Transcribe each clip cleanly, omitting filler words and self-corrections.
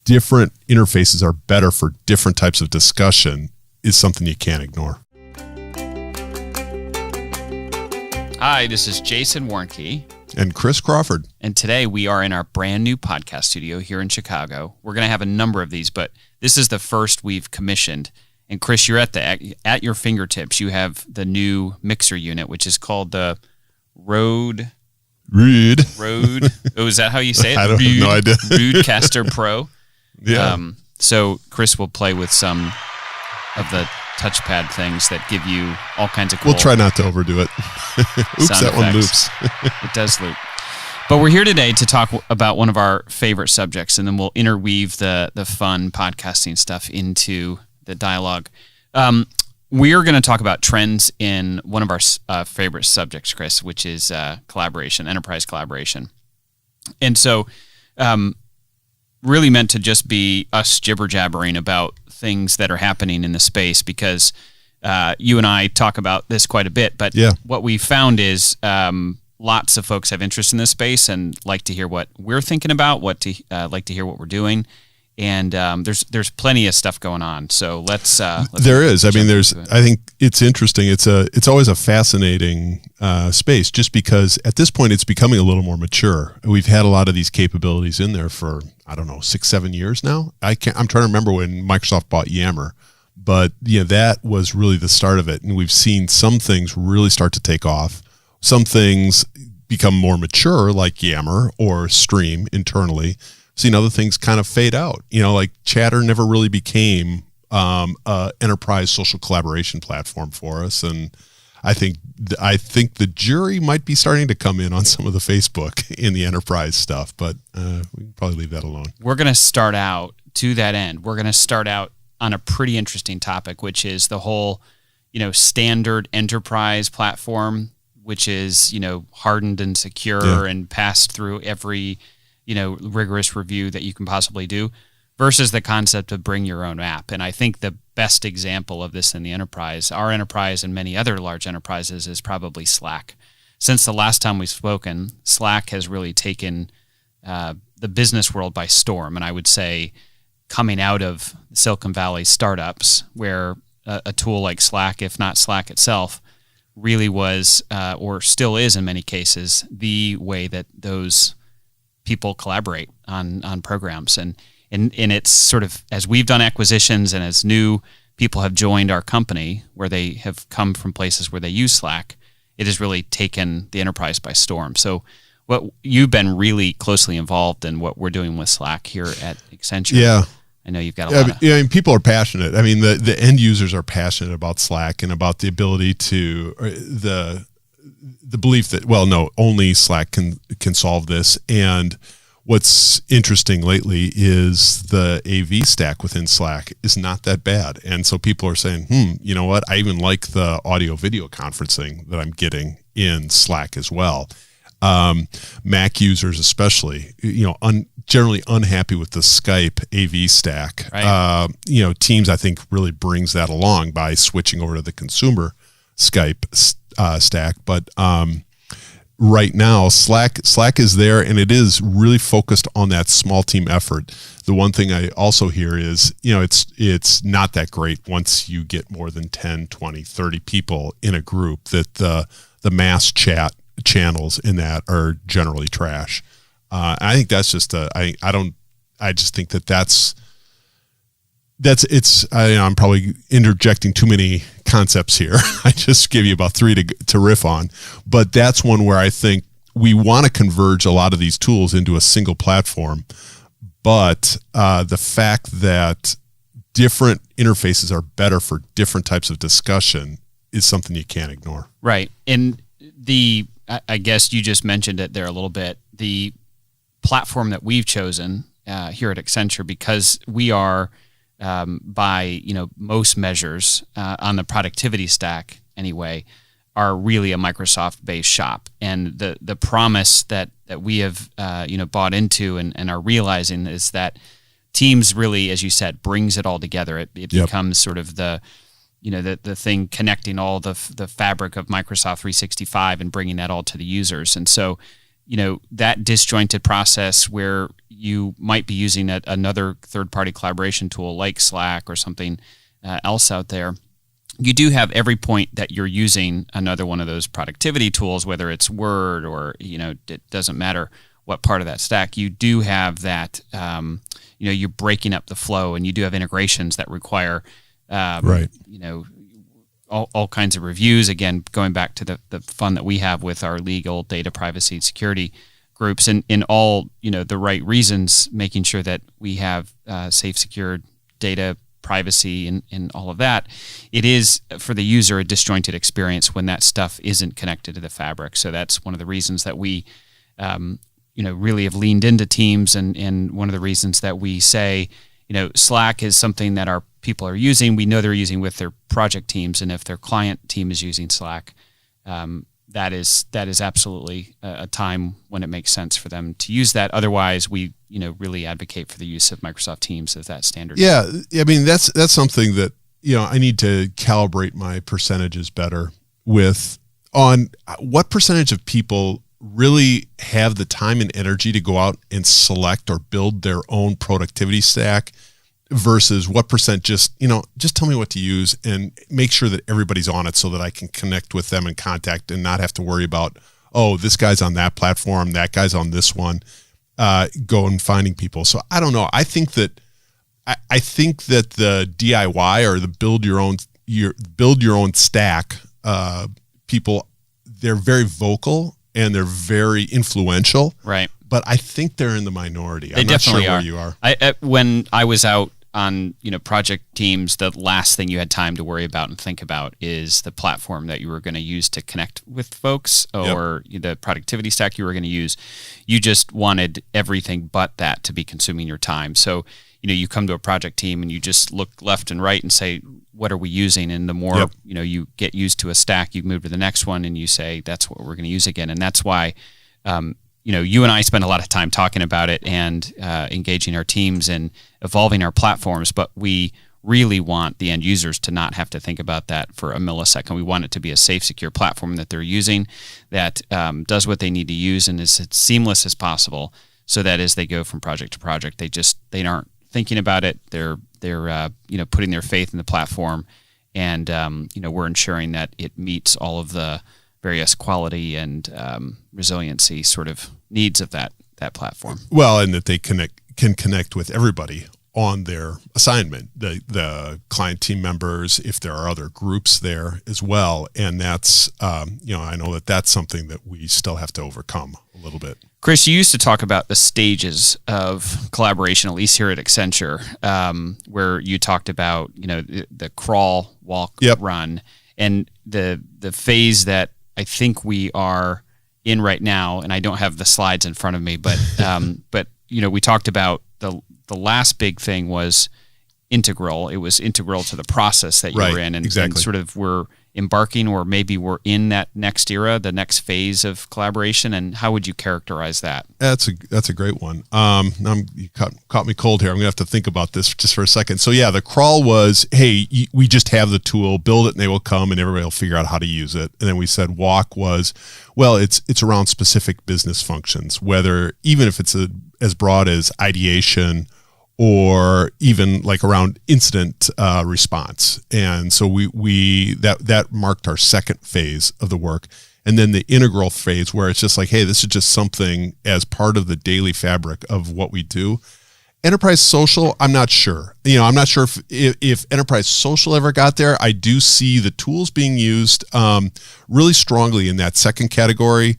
different interfaces are better for different types of discussion is something you can't ignore. Hi, this is Jason Warnke. And Chris Crawford. And today we are in our brand new podcast studio here in Chicago. We're going to have a number of these, but this is the first we've commissioned. And Chris, you're at your fingertips. You have the new mixer unit, which is called the Rode. Oh, is that how you say it? I don't have no idea. Rodecaster Pro. Yeah. So Chris will play with some of the touchpad things that give you all kinds of cool. We'll try not to overdo it. Oops, that one loops. It does loop. But we're here today to talk about one of our favorite subjects, and then we'll interweave the fun podcasting stuff into the dialogue. We are going to talk about trends in one of our favorite subjects, Chris, which is collaboration, enterprise collaboration. And so really meant to just be us jibber-jabbering about things that are happening in the space, because you and I talk about this quite a bit, but what we found is lots of folks have interest in this space and like to hear what we're thinking about, like to hear what we're doing. And there's plenty of stuff going on. So let's there is. I mean, I think it's interesting. It's always a fascinating space, just because at this point it's becoming a little more mature. We've had a lot of these capabilities in there for, I don't know, 6-7 years now. I'm trying to remember when Microsoft bought Yammer, but that was really the start of it. And we've seen some things really start to take off. Some things become more mature, like Yammer or Stream internally. Seen other things kind of fade out. Like Chatter never really became a enterprise social collaboration platform for us, and I think the jury might be starting to come in on some of the Facebook in the enterprise stuff, but we can probably leave that alone. We're going to start out to that end. We're going to start out on a pretty interesting topic, which is the whole, standard enterprise platform, which is, hardened and secure and passed through every rigorous review that you can possibly do, versus the concept of bring your own app. And I think the best example of this in the enterprise, our enterprise and many other large enterprises, is probably Slack. Since the last time we've spoken, Slack has really taken the business world by storm. And I would say coming out of Silicon Valley startups, where a tool like Slack, if not Slack itself, really was, or still is in many cases, the way that those people collaborate on programs. And it's sort of, as we've done acquisitions and as new people have joined our company where they have come from places where they use Slack, it has really taken the enterprise by storm. So what you've been really closely involved in what we're doing with Slack here at Accenture. Yeah. I know you've got a lot of... I mean, people are passionate. I mean, the end users are passionate about Slack and about the ability to, the belief that, only Slack can solve this. And what's interesting lately is the AV stack within Slack is not that bad. And so people are saying, you know what? I even like the audio video conferencing that I'm getting in Slack as well. Mac users especially, generally unhappy with the Skype AV stack. Right. Teams, I think, really brings that along by switching over to the consumer Skype stack. But right now, Slack is there, and it is really focused on that small team effort. The one thing I also hear is, it's not that great once you get more than 10, 20, 30 people in a group, that the mass chat channels in that are generally trash. I think that's just I just think that's I'm probably interjecting too many concepts here. I just gave you about 3 to riff on, but that's one where I think we want to converge a lot of these tools into a single platform. But the fact that different interfaces are better for different types of discussion is something you can't ignore. Right. And I guess you just mentioned it there a little bit, the platform that we've chosen here at Accenture, because we are, by most measures on the productivity stack anyway, are really a Microsoft-based shop. And the promise that we have bought into and are realizing is that Teams really, as you said, brings it all together. It becomes sort of the thing connecting all the fabric of Microsoft 365 and bringing that all to the users. And so that disjointed process where you might be using another third-party collaboration tool like Slack or something else out there, you do have every point that you're using another one of those productivity tools, whether it's Word or, it doesn't matter what part of that stack, you do have that, you're breaking up the flow, and you do have integrations that require, right. All kinds of reviews. Again, going back to the fun that we have with our legal, data, privacy, and security groups, and in all, the right reasons, making sure that we have safe, secure data, privacy, and all of that. It is, for the user, a disjointed experience when that stuff isn't connected to the fabric. So that's one of the reasons that we, really have leaned into Teams, and one of the reasons that we say, Slack is something that our people are using. We know they're using with their project teams, and if their client team is using Slack, that is absolutely a time when it makes sense for them to use that. Otherwise, we really advocate for the use of Microsoft Teams as that standard. Yeah, I mean that's something that I need to calibrate my percentages better with, on what percentage of people really have the time and energy to go out and select or build their own productivity stack versus what percent just tell me what to use and make sure that everybody's on it so that I can connect with them and contact and not have to worry about, oh, this guy's on that platform, that guy's on this one, go and finding people. So I don't know. I think that the DIY or the build your own stack, people, they're very vocal and they're very influential. Right. But I think they're in the minority. They I'm not definitely sure are. Where you are. When I was out on project teams, the last thing you had time to worry about and think about is the platform that you were going to use to connect with folks, or the productivity stack you were going to use. You just wanted everything but that to be consuming your time. So you come to a project team and you just look left and right and say, what are we using? And the more you get used to a stack, you move to the next one and you say, that's what we're going to use again. And that's why you and I spend a lot of time talking about it and engaging our teams and evolving our platforms, but we really want the end users to not have to think about that for a millisecond. We want it to be a safe, secure platform that they're using that does what they need to use and is as seamless as possible, so that as they go from project to project, they aren't thinking about it. They're putting their faith in the platform, and we're ensuring that it meets all of the various quality and resiliency sort of needs of that platform. Well, and that they can connect with everybody on their assignment, the client team members, if there are other groups there as well. And that's, I know that's something that we still have to overcome a little bit. Chris, you used to talk about the stages of collaboration, at least here at Accenture, where you talked about, the crawl, walk, run, and the phase that I think we are in right now, and I don't have the slides in front of me, but we talked about the last big thing was integral. It was integral to the process that you were in, and sort of we're embarking, or maybe we're in that next era, the next phase of collaboration. And how would you characterize that? That's a great one. You caught me cold here. I'm gonna have to think about this just for a second. So yeah, the crawl was, hey, we just have the tool, build it, and they will come, and everybody will figure out how to use it. And then we said walk was, well, it's around specific business functions, whether even if it's as broad as ideation, or even like around incident response. And so we that marked our second phase of the work. And then the integral phase, where it's just like, hey, this is just something as part of the daily fabric of what we do. Enterprise social, I'm not sure. I'm not sure if enterprise social ever got there. I do see the tools being used really strongly in that second category.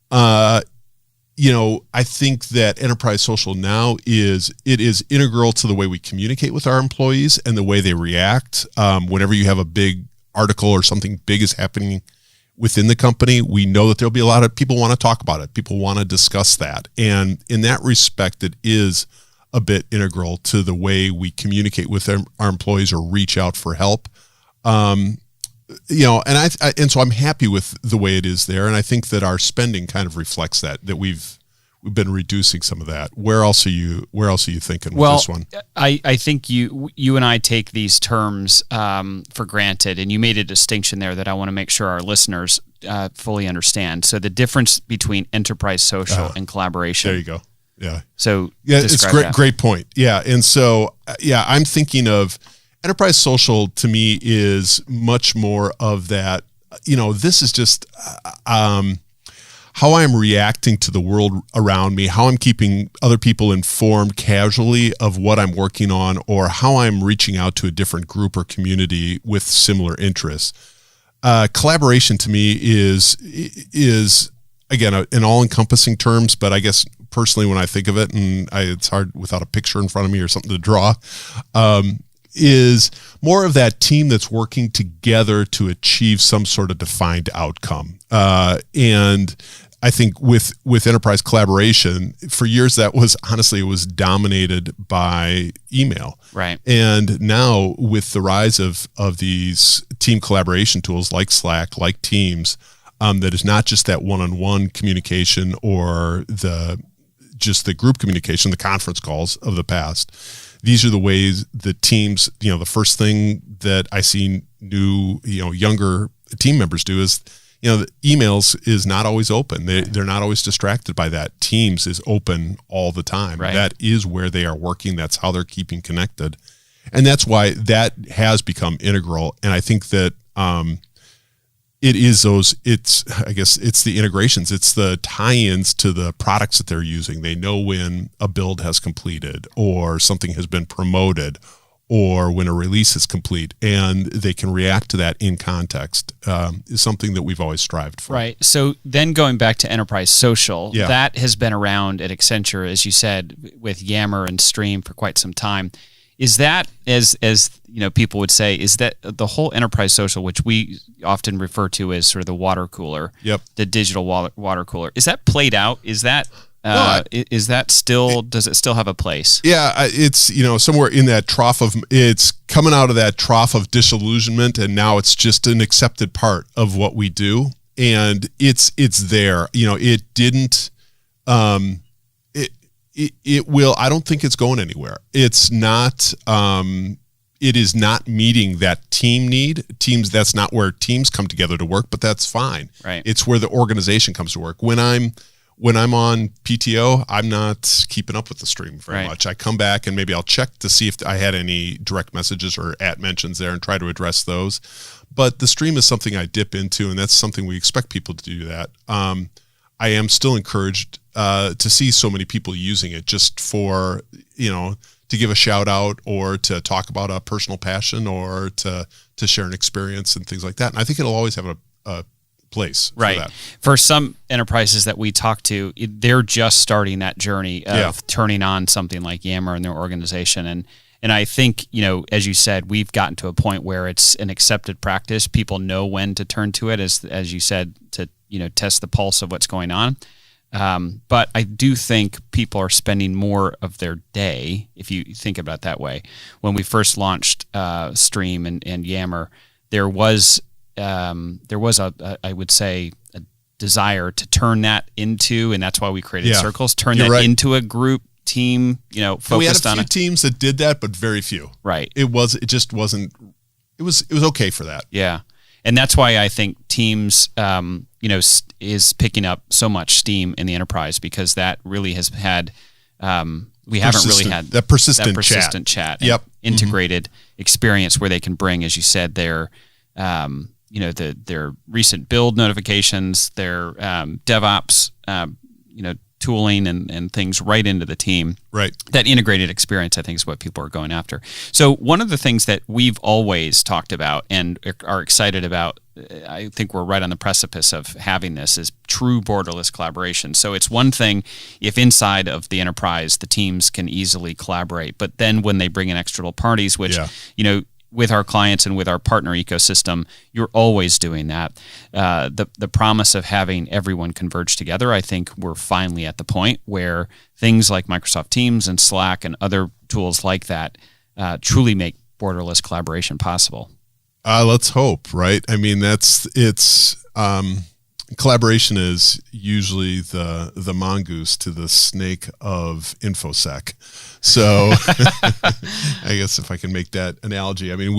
I think that enterprise social now is integral to the way we communicate with our employees and the way they react. Whenever you have a big article or something big is happening within the company, we know that there'll be a lot of people want to talk about it. People want to discuss that. And in that respect, it is a bit integral to the way we communicate with our employees or reach out for help. And so I'm happy with the way it is there, and I think that our spending kind of reflects that we've been reducing some of that. Where else are you thinking with this one? I think you and I take these terms for granted, and you made a distinction there that I want to make sure our listeners fully understand. So the difference between enterprise social and collaboration. There you go. Yeah. So it's great point. Yeah. And so, I'm thinking of enterprise social to me is much more of that, this is just, how I'm reacting to the world around me, how I'm keeping other people informed casually of what I'm working on, or how I'm reaching out to a different group or community with similar interests. Collaboration to me is again an all-encompassing terms, but I guess personally when I think of it, and it's hard without a picture in front of me or something to draw, is more of that team that's working together to achieve some sort of defined outcome. And I think with enterprise collaboration, for years it was dominated by email. Right. And now with the rise of these team collaboration tools like Slack, like Teams, that is not just that one-on-one communication or the group communication, the conference calls of the past. These are the ways the teams, the first thing that I see new, younger team members do is, the emails is not always open. They're not always distracted by that. Teams is open all the time. Right. That is where they are working. That's how they're keeping connected. And that's why that has become integral. And I think that it's the integrations. It's the tie-ins to the products that they're using. They know when a build has completed or something has been promoted or when a release is complete, and they can react to that in context, is something that we've always strived for. Right. So then going back to enterprise social, that has been around at Accenture, as you said, with Yammer and Stream for quite some time. Is that, as people would say, is that the whole enterprise social, which we often refer to as sort of the water cooler, the digital water cooler, is that played out? Is that is that still, does it still have a place? Yeah, it's, somewhere in that trough it's coming out of that trough of disillusionment, and now it's just an accepted part of what we do. And it's there, it didn't, it will, I don't think it's going anywhere. It's not, it is not meeting that team need. Teams, that's not where teams come together to work, but that's fine. Right. It's where the organization comes to work. When I'm on PTO, I'm not keeping up with the stream very much. I come back and maybe I'll check to see if I had any direct messages or @ mentions there and try to address those. But the stream is something I dip into, and that's something we expect people to do that. I am still encouraged to see so many people using it just for, to give a shout out or to talk about a personal passion or to share an experience and things like that. And I think it'll always have a place for that. For some enterprises that we talk to, they're just starting that journey of turning on something like Yammer in their organization. And I think, as you said, we've gotten to a point where it's an accepted practice. People know when to turn to it, as you said, to test the pulse of what's going on. But I do think people are spending more of their day, if you think about it that way. When we first launched Stream and Yammer, there was I would say, a desire to turn that into, and that's why we created circles, turn that into a group team, focused on it. We had a few teams that did that, but very few. Right. It was okay for that. Yeah. And that's why I think Teams, is picking up so much steam in the enterprise, because that really has had, we haven't really had that persistent chat and integrated experience where they can bring, as you said, their recent build notifications, their DevOps, tooling and things right into the team. Right. That integrated experience, I think, is what people are going after. So one of the things that we've always talked about and are excited about, I think we're right on the precipice of having this, is true borderless collaboration. So it's one thing if inside of the enterprise, the teams can easily collaborate, but then when they bring in external parties, which, with our clients and with our partner ecosystem, you're always doing that. The promise of having everyone converge together, I think we're finally at the point where things like Microsoft Teams and Slack and other tools like that truly make borderless collaboration possible. Let's hope, right? I mean, collaboration is usually the mongoose to the snake of InfoSec. So I guess if I can make that analogy, I mean,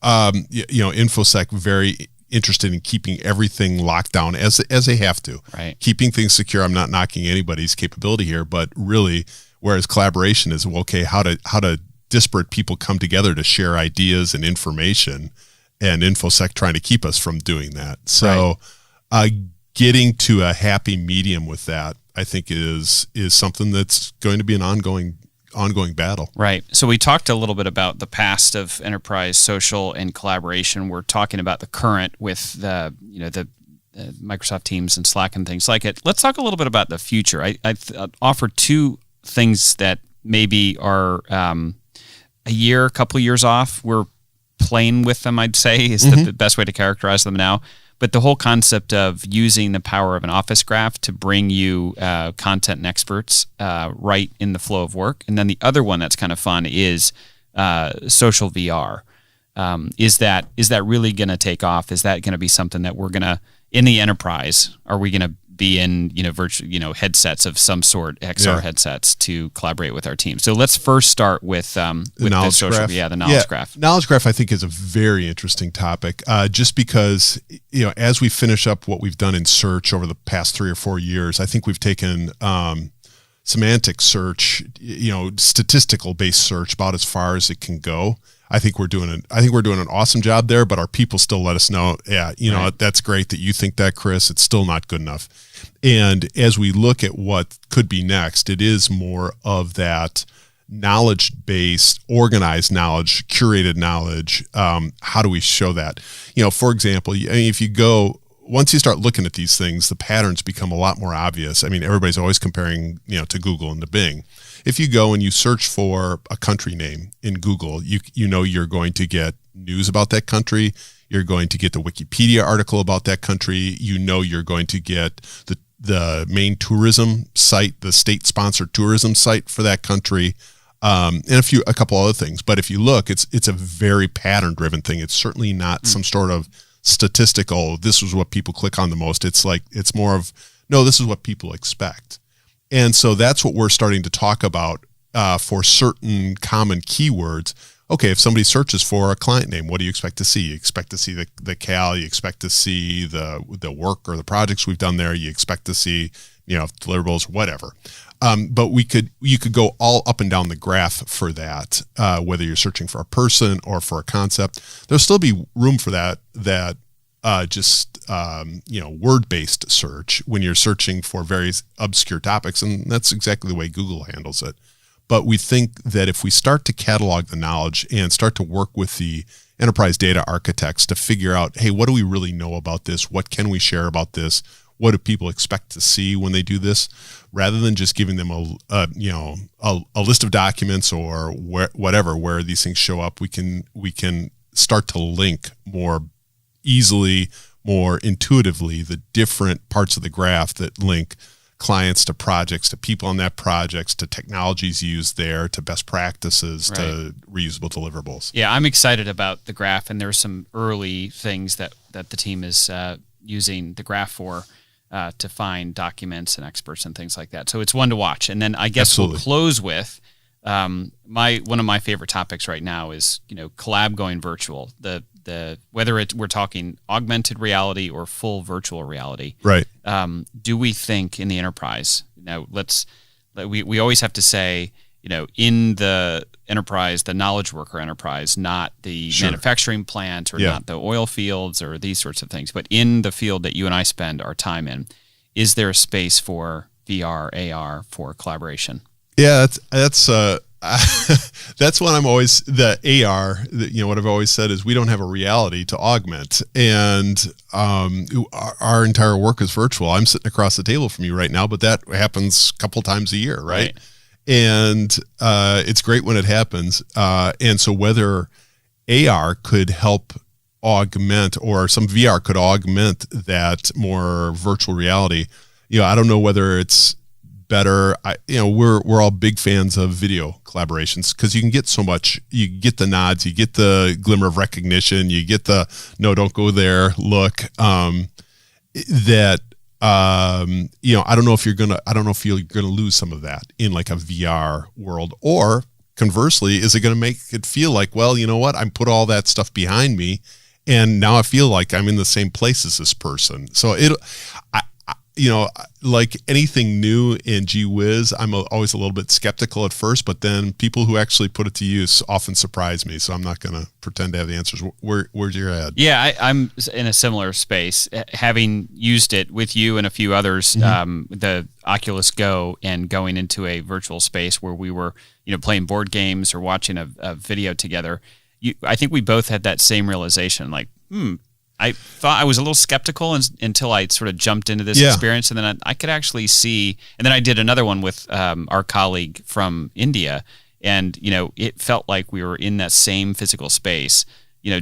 InfoSec very interested in keeping everything locked down as they have to, right? Keeping things secure. I'm not knocking anybody's capability here, but really, whereas collaboration is, well, okay, how to disparate people come together to share ideas and information, and InfoSec trying to keep us from doing that. So getting to a happy medium with that, I think is something that's going to be an ongoing battle. Right. So we talked a little bit about the past of enterprise social and collaboration. We're talking about the current with the Microsoft Teams and Slack and things like it. Let's talk a little bit about the future. I offer two things that maybe are a couple years off. We're playing with them, I'd say, is the best way to characterize them now. But the whole concept of using the power of an Office graph to bring you content and experts right in the flow of work. And then the other one that's kind of fun is social VR. Is that really going to take off? Is that going to be something that we're going to, in the enterprise, are we going to be in virtual headsets of some sort, XR headsets, to collaborate with our team? So let's first start with the social graph. The knowledge graph. Knowledge graph, I think, is a very interesting topic. Just because as we finish up what we've done in search over the past 3 or 4 years, I think we've taken semantic search, statistical based search, about as far as it can go. I think we're doing an awesome job there, but our people still let us know, that's great that you think that, Chris. It's still not good enough. And as we look at what could be next, it is more of that knowledge-based, organized knowledge, curated knowledge. How do we show that? For example, if you go, once you start looking at these things, the patterns become a lot more obvious. I mean, everybody's always comparing, to Google and to Bing. If you go and you search for a country name in Google, you're going to get news about that country. You're going to get the Wikipedia article about that country. You're going to get the main tourism site, the state-sponsored tourism site for that country, and a couple other things. But if you look, it's a very pattern-driven thing. It's certainly not some sort of statistical, this is what people click on the most. It's more of, no, this is what people expect. And so that's what we're starting to talk about for certain common keywords. Okay, if somebody searches for a client name, what do you expect to see? You expect to see the CAL, you expect to see the work or the projects we've done there, you expect to see, deliverables, whatever. But you could go all up and down the graph for that, whether you're searching for a person or for a concept. There'll still be room for that word-based search when you're searching for various obscure topics, and that's exactly the way Google handles it. But we think that if we start to catalog the knowledge and start to work with the enterprise data architects to figure out, hey, what do we really know about this? What can we share about this? What do people expect to see when they do this? Rather than just giving them a list of documents or whatever where these things show up, we can start to link more easily, more intuitively, the different parts of the graph that link clients to projects, to people on that projects, to technologies used there, to best practices, right, to reusable deliverables. Yeah, I'm excited about the graph, and there's some early things that the team is using the graph for to find documents and experts and things like that. So it's one to watch. And then I guess Absolutely. We'll close with one of my favorite topics right now is collab going virtual. Whether we're talking augmented reality or full virtual reality, right? Do we think in the enterprise? We always have to say, in the enterprise, the knowledge worker enterprise, not the manufacturing plant or not the oil fields or these sorts of things, but in the field that you and I spend our time in, is there a space for VR, AR for collaboration? Yeah, that's that's what I'm always, the AR, what I've always said is we don't have a reality to augment, and our entire work is virtual. I'm sitting across the table from you right now, but that happens a couple times a year, right? And it's great when it happens. And so whether AR could help augment or some VR could augment that more virtual reality, I don't know whether it's better. We're all big fans of video collaborations because you can get so much. You get the nods, you get the glimmer of recognition, you get the no, don't go there look. I don't know if you're gonna lose some of that in like a VR world, or conversely, is it going to make it feel like, well, you know what, I put all that stuff behind me, and now I feel like I'm in the same place as this person. So like anything new in gee whiz, I'm always a little bit skeptical at first, but then people who actually put it to use often surprise me. So I'm not going to pretend to have the answers. Where's your head? Yeah, I'm in a similar space, having used it with you and a few others, the Oculus Go, and going into a virtual space where we were, playing board games or watching a video together. I think we both had that same realization, like, I thought I was a little skeptical until I sort of jumped into this experience, and then I could actually see. And then I did another one with our colleague from India, and it felt like we were in that same physical space,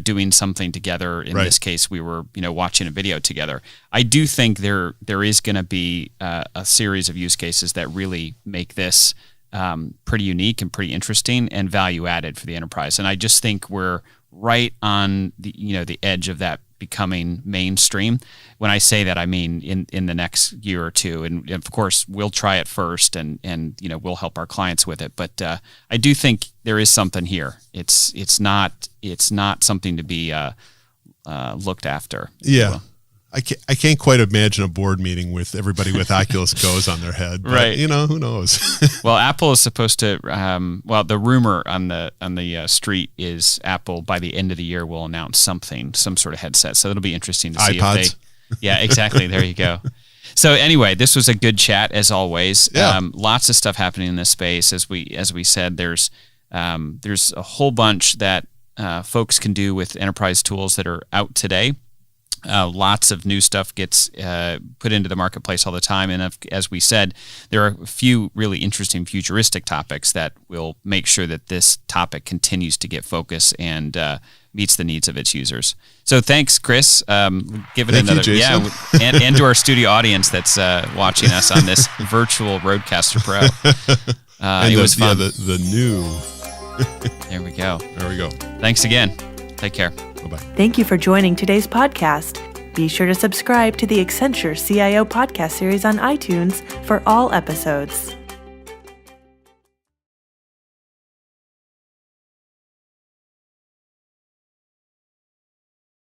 doing something together. In this case, we were watching a video together. I do think there is going to be a series of use cases that really make this pretty unique and pretty interesting and value added for the enterprise. And I just think we're right on the edge of that becoming mainstream. When I say that, I mean in the next year or two, and of course we'll try it first, and we'll help our clients with it. But I do think there is something here. It's not something to be looked after. Yeah. I can't quite imagine a board meeting with everybody with Oculus Go's on their head, but, right? Who knows? Well, Apple is supposed to. The rumor on the street is Apple by the end of the year will announce some sort of headset. So it'll be interesting to see iPods. if they. Yeah, exactly. There you go. So anyway, this was a good chat as always. Yeah. Lots of stuff happening in this space. As we said, there's a whole bunch that folks can do with enterprise tools that are out today. Lots of new stuff gets put into the marketplace all the time. And as we said, there are a few really interesting futuristic topics that will make sure that this topic continues to get focus and meets the needs of its users. So thanks, Chris. Give it Thank another. you, Jason. Yeah, and to our studio audience that's watching us on this virtual Rodecaster Pro. It was fun. The new. There we go. There we go. Thanks again. Take care. Bye-bye. Thank you for joining today's podcast. Be sure to subscribe to the Accenture CIO podcast series on iTunes for all episodes.